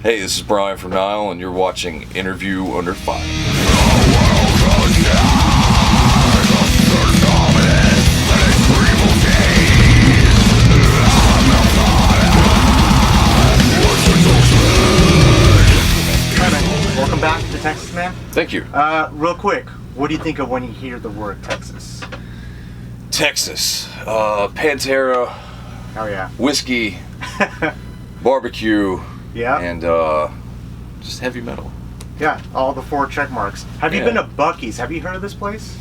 Hey, this is Brian from Nile, and you're watching Interview Under Fire. Welcome back to Texas, man. Thank you. Real quick, what do you think of when you hear the word Texas? Texas, Pantera, Oh yeah. whiskey, barbecue, Yeah. and just heavy metal. Yeah, all the 4 check marks. Have you Yeah. been to Buc-ee's? Have you heard of this place?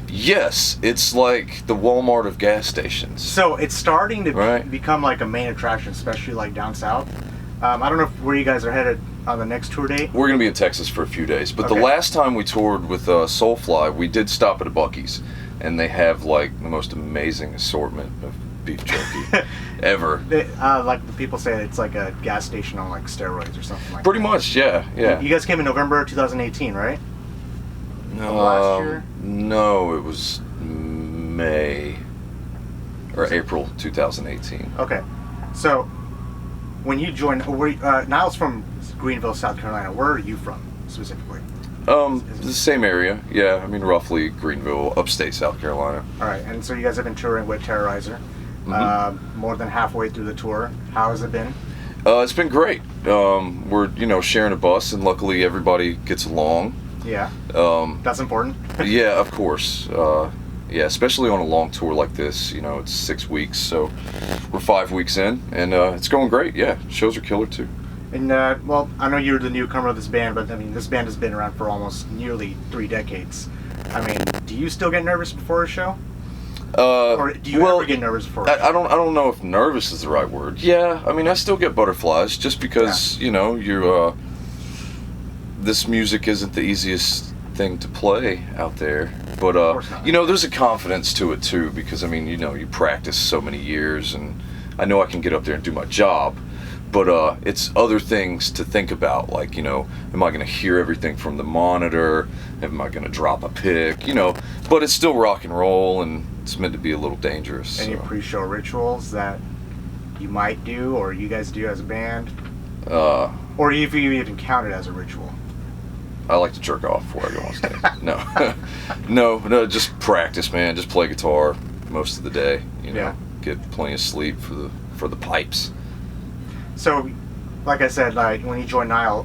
Yes, it's like the Walmart of gas stations. So it's starting to Right. become like a main attraction, especially like down south. I don't know where you guys are headed on the next tour date. We're going to be in Texas for a few days, but Okay. the last time we toured with Soulfly, we did stop at a Buc-ee's, and they have like the most amazing assortment of beef jerky ever. Like the people say, it's like a gas station on like steroids or something like Pretty that. much, yeah. You guys came in November 2018, right? Last year? No, it was May or April 2018. Okay, so when you joined, Nile's from Greenville, South Carolina. Where are you from specifically? The same area, yeah. I mean, roughly Greenville, upstate South Carolina. All right, and so you guys have been touring with Terrorizer, more than halfway through the tour. How has it been? It's been great. We're sharing a bus, and luckily everybody gets along. Yeah, that's important. Yeah, of course. Yeah, especially on a long tour like this. It's 6 weeks, so we're 5 weeks in, and it's going great. Yeah, shows are killer too. And well, I know you're the newcomer of this band, but I mean, this band has been around for almost nearly 3 decades. I mean, do you still get nervous before a show? Or do you ever get nervous before a show? I don't know if nervous is the right word. Yeah, I mean, I still get butterflies just because you're this music isn't the easiest thing to play out there. But there's a confidence to it too, because I mean, you practice so many years, and I know I can get up there and do my job. But it's other things to think about, like, am I going to hear everything from the monitor? Am I going to drop a pick? But it's still rock and roll, and it's meant to be a little dangerous. Any pre-show rituals that you might do, or you guys do as a band? Or if you even count it as a ritual? I like to jerk off before I go on stage. No, just practice, man. Just play guitar most of the day. Get plenty of sleep for the pipes. So, like I said, like when you joined Nile,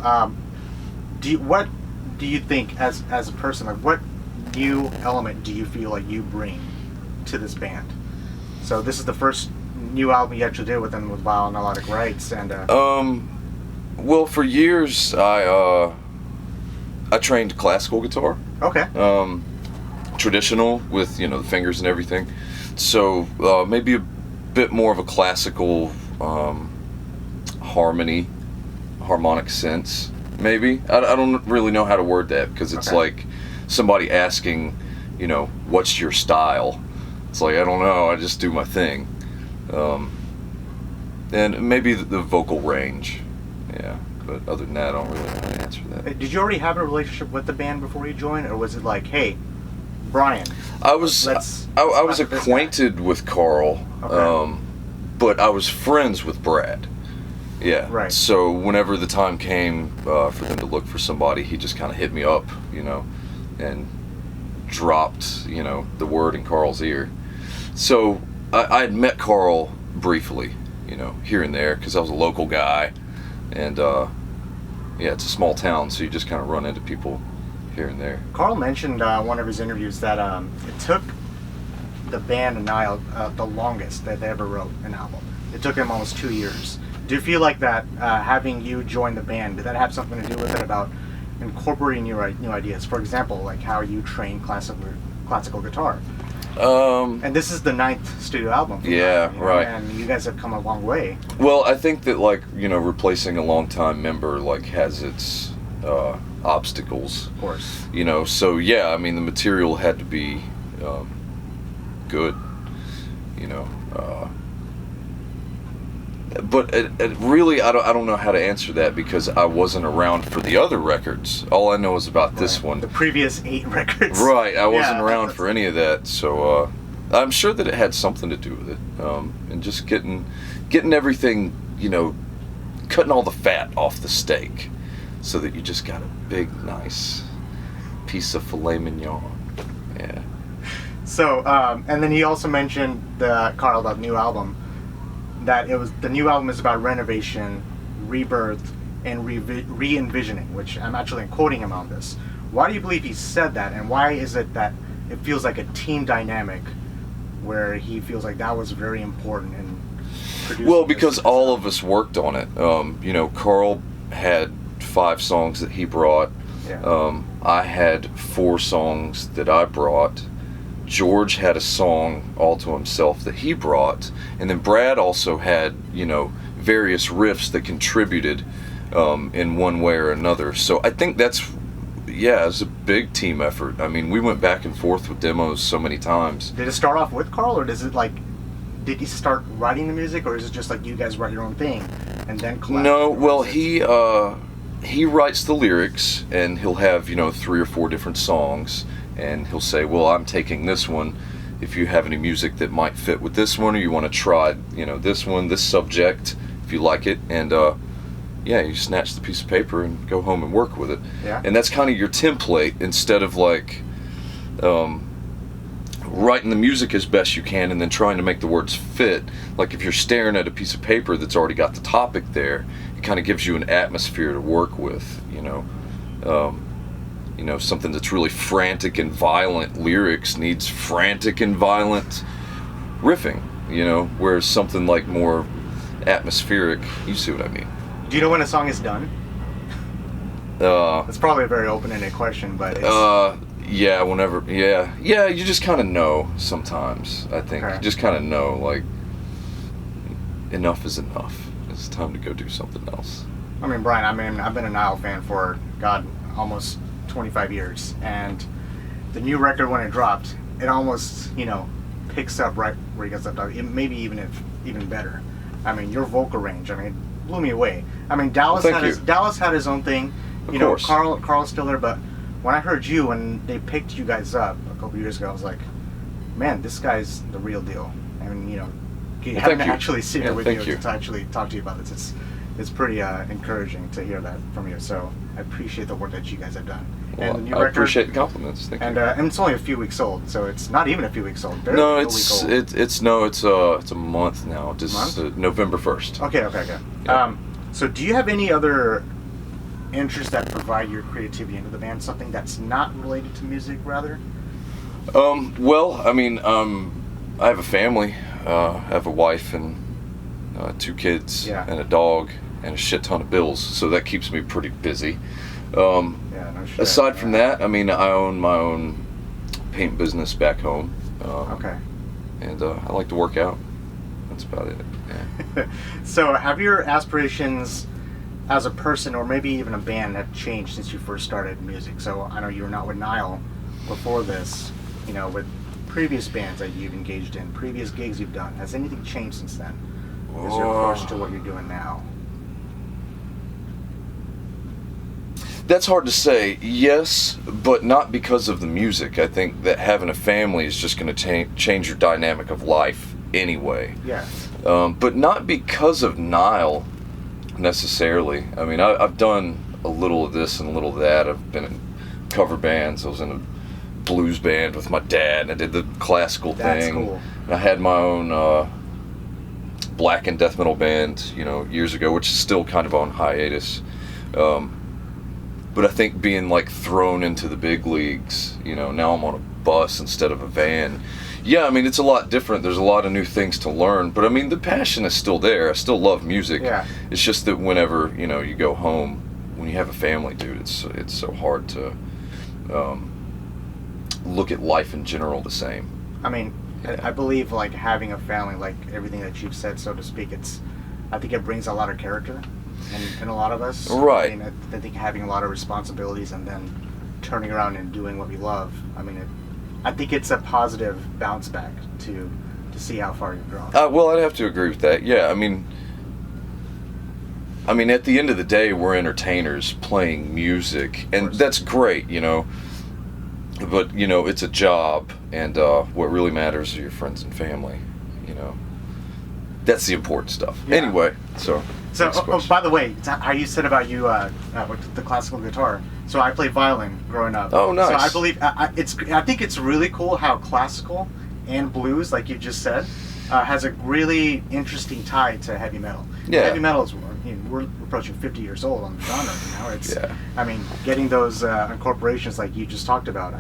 what do you think as a person? Like, what new element do you feel like you bring to this band? So this is the first new album you actually did with them, with Nilotic Rites, and well, for years I trained classical guitar. Okay. Traditional with the fingers and everything. So maybe a bit more of a classical harmonic sense, maybe. I don't really know how to word that, because it's like somebody asking, what's your style? It's like, I don't know, I just do my thing. And maybe the vocal range, yeah. But other than that, I don't really know how to answer that. Did you already have a relationship with the band before you joined, or was it like, hey, Brian? I was acquainted with Carl, but I was friends with Brad. Yeah. Right. So whenever the time came for them to look for somebody, he just kind of hit me up, and dropped, the word in Carl's ear. So I had met Carl briefly, here and there, because I was a local guy, and it's a small town, so you just kind of run into people here and there. Carl mentioned in one of his interviews that it took the band and Nile the longest that they ever wrote an album. It took them almost 2 years. Do you feel like that having you join the band, did that have something to do with it, about incorporating new ideas? For example, like how you train classical guitar. And this is the 9th studio album. Right. And you guys have come a long way. Well, I think that replacing a longtime member has its obstacles. Of course. So yeah, I mean the material had to be good. But it really, I don't know how to answer that, because I wasn't around for the other records. All I know is about this one. The previous 8 records. Right, I wasn't around for any of that, so I'm sure that it had something to do with it, and just getting everything, cutting all the fat off the steak so that you just got a big, nice piece of filet mignon. Yeah. So, and then he also mentioned Carl, the new album, that the new album is about renovation, rebirth, and re-envisioning, which I'm actually quoting him on this. Why do you believe he said that, and why is it that it feels like a team dynamic where he feels like that was very important in producing? Well, because all of us worked on it. Carl had 5 songs that he brought. Yeah. I had 4 songs that I brought. George had a song all to himself that he brought, and then Brad also had, various riffs that contributed in one way or another. So I think it's a big team effort. I mean, we went back and forth with demos so many times. Did it start off with Carl, or did he start writing the music, or is it just like you guys write your own thing and then collaborate? No, well, he writes the lyrics, and he'll have 3 or 4 different songs, and he'll say, well, I'm taking this one. If you have any music that might fit with this one, or you want to try this one, this subject, if you like it, and you snatch the piece of paper and go home and work with it. Yeah. And that's kind of your template, instead of writing the music as best you can and then trying to make the words fit. Like if you're staring at a piece of paper that's already got the topic there, it kind of gives you an atmosphere to work with, something that's really frantic and violent lyrics needs frantic and violent riffing, whereas something like more atmospheric, you see what I mean. Do you know when a song is done? It's probably a very open-ended question, but it's... you just kind of know sometimes, I think. Okay. You just kind of know, like, enough is enough. It's time to go do something else. I mean, Brian, I've been a Nile fan for, almost 25 years, and the new record, when it dropped, it almost, picks up right where he gets left off, maybe even better. I mean, your vocal range, it blew me away. I mean, Dallas had his own thing. Of course. Carl's still there, but when I heard you, when they picked you guys up a couple years ago, I was like, man, this guy's the real deal. Having to actually sit here with you to actually talk to you about this, it's pretty encouraging to hear that from you. So I appreciate the work that you guys have done. Well, and the new I record, appreciate the compliments. Thank you. And it's only a few weeks old, so it's not even a few weeks old. No, it's a week old. It's a month now. Just month? November 1st. Okay. Yeah. So do you have any other interests that provide your creativity into the band? Something that's not related to music, rather? I have a family. I have a wife and 2 kids and a dog and a shit ton of bills, so that keeps me pretty busy. No shit. Aside from that, I own my own paint business back home. Okay. And I like to work out. That's about it. Yeah. So have your aspirations as a person, or maybe even a band, have changed since you first started music? So I know you were not with Nile before this, with previous bands that you've engaged in, previous gigs you've done. Has anything changed since then? As your approach to what you're doing now? That's hard to say. Yes, but not because of the music. I think that having a family is just going to change your dynamic of life anyway. Yeah. But not because of Nile necessarily. I've done a little of this and a little of that. I've been in cover bands. I was in a blues band with my dad, and I did the classical That's thing. cool. And I had my own black and death metal band, years ago, which is still kind of on hiatus. But I think being thrown into the big leagues, now I'm on a bus instead of a van. Yeah, it's a lot different. There's a lot of new things to learn, but the passion is still there. I still love music. Yeah. It's just that whenever, you go home, when you have a family, dude, it's so hard to look at life in general the same. I believe having a family, everything that you've said, so to speak, I think it brings a lot of character in a lot of us. Right. I think having a lot of responsibilities and then turning around and doing what we love. I think it's a positive bounce back to see how far you've grown. Well, I'd have to agree with that. Yeah, at the end of the day, we're entertainers playing music, and that's great, But, it's a job, and what really matters are your friends and family, That's the important stuff. Yeah. Anyway, so... So, Next question. by the way, how you said about you with the classical guitar. So I played violin growing up. Oh, nice. So I believe I think it's really cool how classical and blues, like you just said, has a really interesting tie to heavy metal. Yeah. Heavy metal is, we're approaching 50 years old on the genre now. It's, I mean, getting those incorporations like you just talked about,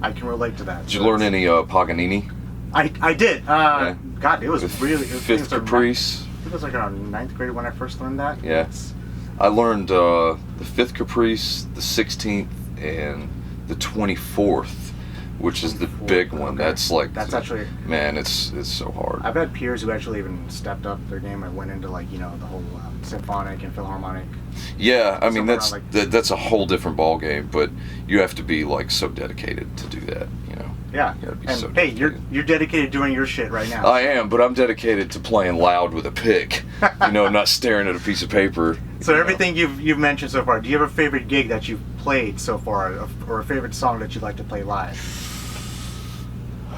I can relate to that. Did you learn any Paganini? I did. Yeah. God, it was really. Fifth Caprice. It was like around 9th grade when I first learned that. Yeah. I learned the 5th Caprice, the 16th, and the 24th, which is the big one. Okay. That's actually, man, it's so hard. I've had peers who actually even stepped up their game and went into like the whole symphonic and philharmonic. Yeah, I mean Somewhere that's a whole different ball game, but you have to be like so dedicated to do that, Yeah, You gotta be and so hey, dedicated. you're dedicated to doing your shit right now. I am, but I'm dedicated to playing loud with a pick. Not staring at a piece of paper. So everything you've mentioned so far, do you have a favorite gig that you've played so far, or a favorite song that you'd like to play live?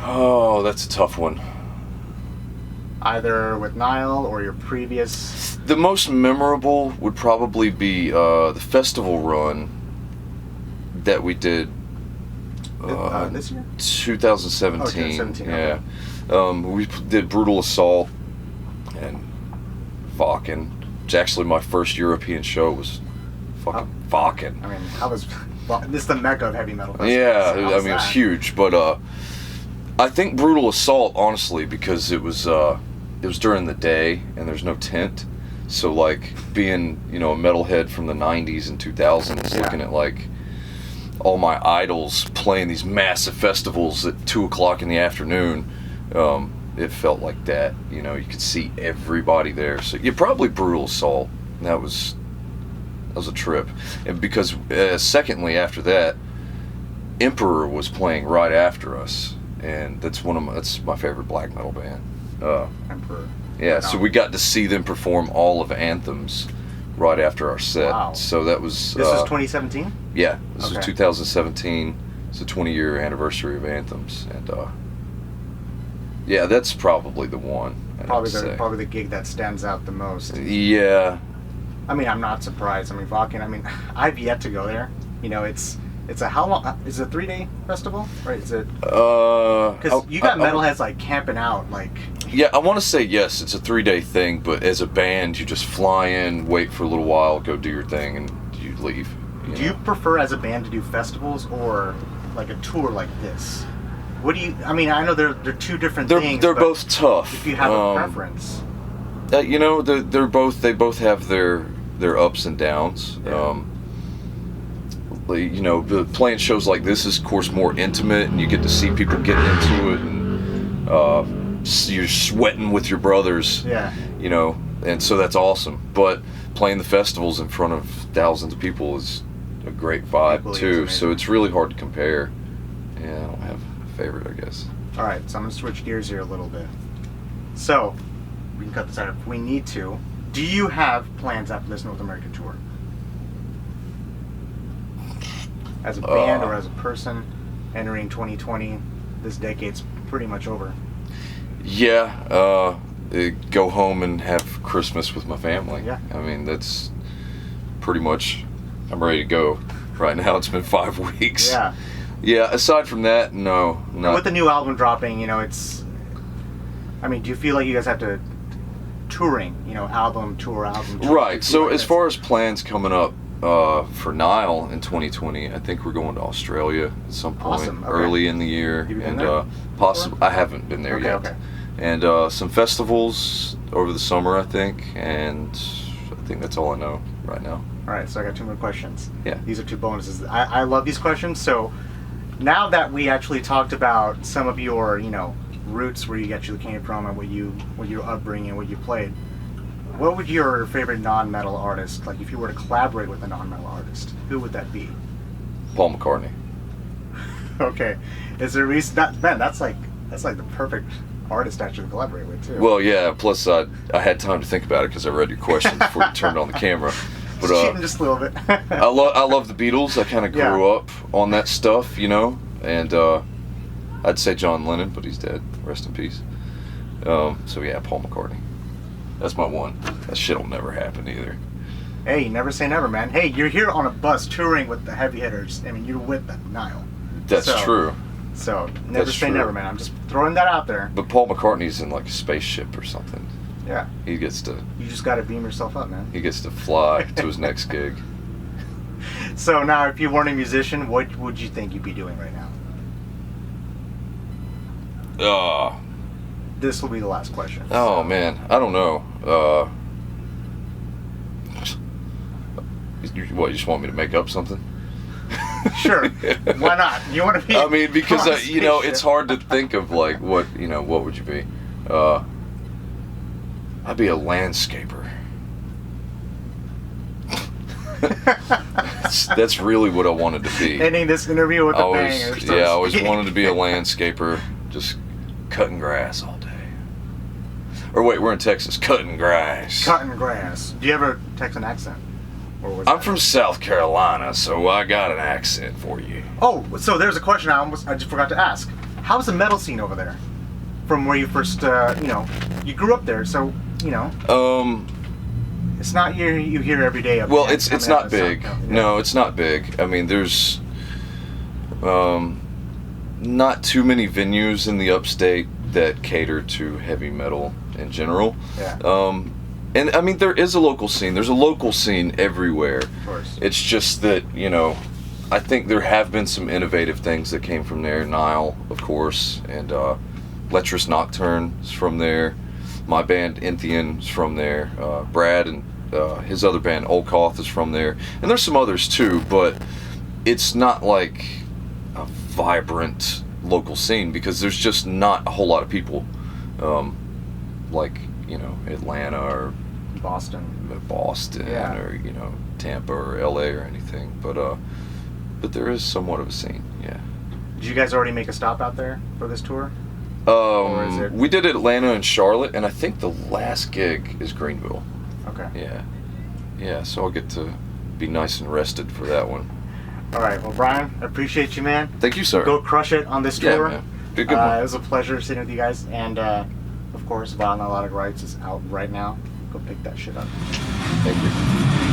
Oh, that's a tough one. Either with Nile or your previous. The most memorable would probably be the festival run that we did. This year? 2017. Oh, 2017, yeah. okay. We did Brutal Assault and Wacken, which actually my first European show was fucking Wacken. I mean, this is the mecca of heavy metal. Yeah, So I mean, it was huge, but I think Brutal Assault, honestly, because it was during the day and there's no tent, so like being a metalhead from the 90s and 2000s, looking at like all my idols playing these massive festivals at 2:00 in the afternoon, it felt like that. You could see everybody there. So probably Brutal Assault. That was a trip. And because secondly after that, Emperor was playing right after us, and that's my favorite black metal band. Emperor. Yeah, so we got to see them perform all of Anthems right after our set. Wow. So that was. This is 2017. Yeah, this Okay. was 2017. It's the 20-year anniversary of Anthems, and yeah, that's probably the one. Probably the gig that stands out the most. Yeah. I mean, I'm not surprised. I mean, Wacken. I mean, I've yet to go there. It's a how long? Is it a 3-day festival? Right? Is it? Because you got metalheads like camping out, like. Yeah, I want to say yes. It's a 3-day thing, but as a band, you just fly in, wait for a little while, go do your thing, and you leave. Do you prefer as a band to do festivals or like a tour like this? What do you? I mean, I know they're two different things. They're but both tough. If you have a preference. They both have their ups and downs. Yeah. Playing shows like this is, of course, more intimate, and you get to see people getting into it, and you're sweating with your brothers. Yeah. And so that's awesome. But playing the festivals in front of thousands of people is a great vibe Equally too. So it's really hard to compare. Yeah, I don't have a favorite, I guess. All right, so I'm gonna switch gears here a little bit. So we can cut this out if we need to. Do you have plans after this North American tour? As a band or as a person entering 2020, this decade's pretty much over. Yeah, go home and have Christmas with my family. Yeah. I mean, that's pretty much, I'm ready to go right now. It's been 5 weeks. Yeah. Yeah, aside from that, no. Not. With the new album dropping, it's. I mean, do you feel like you guys have to touring? Album tour. Right. So as far as plans coming up for Nile in 2020, I think we're going to Australia at some point. Awesome. Okay. Early in the year. Have you been And there possibly I haven't been there yet. Okay. And some festivals over the summer, I think, and I think that's all I know right now. All right, so I got 2 more questions. Yeah. These are 2 bonuses. I love these questions. So now that we actually talked about some of your, roots, where you actually came from, and what your upbringing, what you played, what would your favorite non-metal artist, like if you were to collaborate with a non-metal artist, who would that be? Paul McCartney. Okay. Is there a reason? That's like the perfect artist actually to collaborate with too. Well, yeah. Plus, I had time to think about it because I read your questions before you turned on the camera. But cheating just a little bit. I love the Beatles. I kind of grew up on that stuff, and I'd say John Lennon, but he's dead. Rest in peace. So yeah, Paul McCartney. That's my one. That shit'll never happen either. Hey, never say never, man. Hey, you're here on a bus touring with the heavy hitters. I mean, you're with the Nile. That's true. So, never That's say true. never, man. I'm just throwing that out there. But Paul McCartney's in like a spaceship or something. Yeah. He gets to You just gotta beam yourself up, man. fly to his next gig. So now, if you weren't a musician, what would you think you'd be doing right now? This will be the last question. Oh man, I don't know. What, you just want me to make up something? Sure. Why not? You want to be? I mean, because on a you know, spaceship. it's hard to think of like what would you be? I'd be a landscaper. That's really what I wanted to be. Ending this interview with a banger. I always wanted to be a landscaper, just cutting grass all day. Or wait, we're in Texas, cutting grass. Cutting grass. Do you ever Texan accent? Or was I'm that- from South Carolina, so I got an accent for you. Oh, so there's a question I just forgot to ask. How's the metal scene over there? From where you first, you grew up there, so it's not you hear every day. Of Well, bands it's coming out not of big. South Carolina. No, it's not big. I mean, there's not too many venues in the upstate that cater to heavy metal in general. Yeah. And I mean, there is a local scene. There's a local scene everywhere. Of course. It's just that, I think there have been some innovative things that came from there. Nile, of course, and Lecherous Nocturne is from there. My band, Inthian, is from there. Brad and his other band, Olkoth, is from there. And there's some others too, but it's not like a vibrant local scene because there's just not a whole lot of people like, Atlanta or Boston. Yeah. or Tampa or LA or anything, but there is somewhat of a scene. Yeah. Did you guys already make a stop out there for this tour? Or is it- We did Atlanta and Charlotte, and I think the last gig is Greenville. Okay. Yeah, so I'll get to be nice and rested for that one. All right. Well, Brian, I appreciate you, man. Thank you, sir. Go crush it on this Yeah, tour. man. Be a good one. It was a pleasure sitting with you guys, and of course, Nilotic Rites is out right now. Go pick that shit up. Thank you.